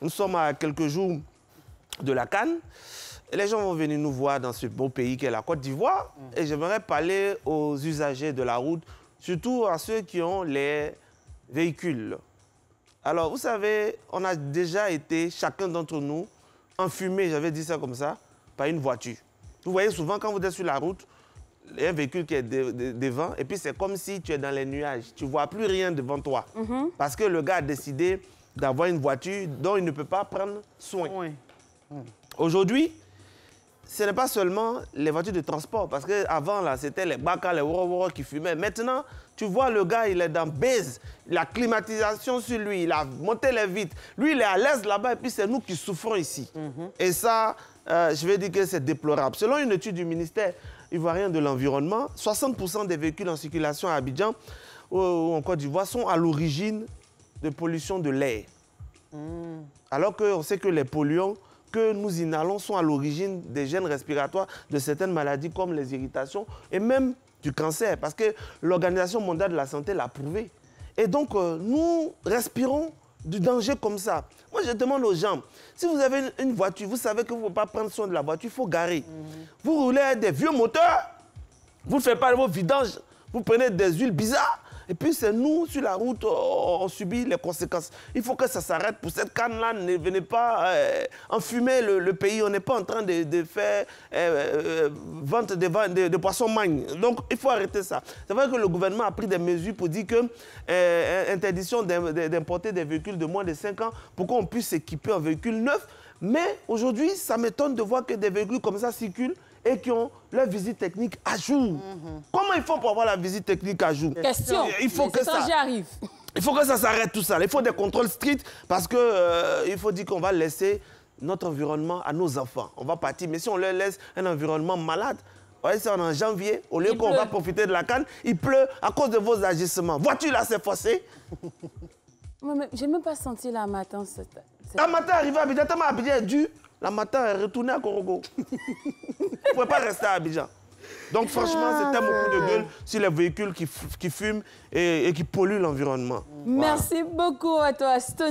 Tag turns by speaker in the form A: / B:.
A: Nous sommes à quelques jours de la CAN. Et les gens vont venir nous voir dans ce beau pays qu'est la Côte d'Ivoire. Et j'aimerais parler aux usagers de la route, surtout à ceux qui ont les véhicules. Alors, vous savez, on a déjà été, chacun d'entre nous, enfumé, j'avais dit ça comme ça, par une voiture. Vous voyez souvent, quand vous êtes sur la route, il y a un véhicule qui est devant, et puis c'est comme si tu es dans les nuages. Tu ne vois plus rien devant toi. Parce que le gars a décidé d'avoir une voiture dont il ne peut pas prendre soin. Aujourd'hui, ce n'est pas seulement les voitures de transport, parce qu'avant, là, c'était les baka, les woro qui fumaient. Maintenant, tu vois, le gars, il est dans base, la climatisation sur lui, il a monté les vitres. Lui, il est à l'aise là-bas, et puis c'est nous qui souffrons ici. Et ça, je vais dire que c'est déplorable. Selon une étude du ministère ivoirien de l'Environnement, 60% des véhicules en circulation à Abidjan ou en Côte d'Ivoire sont à l'origine de pollution de l'air. Alors qu'on sait que les polluants que nous inhalons sont à l'origine des gènes respiratoires de certaines maladies comme les irritations et même du cancer, parce que l'Organisation mondiale de la santé l'a prouvé. Et donc, nous respirons du danger comme ça. Moi, je demande aux gens, si vous avez une voiture, vous savez que vous ne pouvez pas prendre soin de la voiture, il faut garer. Vous roulez avec des vieux moteurs, vous ne faites pas vos vidanges, vous prenez des huiles bizarres, et puis c'est nous, sur la route, on subit les conséquences. Il faut que ça s'arrête pour cette canne-là. Ne venez pas enfumer le pays. On n'est pas en train de faire vente de poissons magnes. Donc, il faut arrêter ça. C'est vrai que le gouvernement a pris des mesures pour dire que interdiction d'importer des véhicules de moins de 5 ans pour qu'on puisse s'équiper en véhicules neufs. Mais aujourd'hui, ça m'étonne de voir que des véhicules comme ça circulent et qui ont leur visite technique à jour. Comment ils font pour avoir la visite technique à jour?
B: Question.
A: Il faut que ça arrive. Il faut que ça s'arrête tout ça. Il faut des contrôles stricts parce que il faut dire qu'on va laisser notre environnement à nos enfants. On va partir. Mais si on leur laisse un environnement malade, vous voyez, c'est en janvier, au lieu qu'on va profiter de la canne, il pleut à cause de vos agissements. Vois-tu là, c'est forcé?
B: Je n'ai même pas senti la matin.
A: La matin arrivé à Abidjan, tellement Abidjan est dur. La matin est retournée à Korogo. Vous ne pouvez pas rester à Abidjan. Donc franchement, c'était mon coup de gueule sur les véhicules qui fument et qui polluent l'environnement.
B: Merci beaucoup à toi, Stony.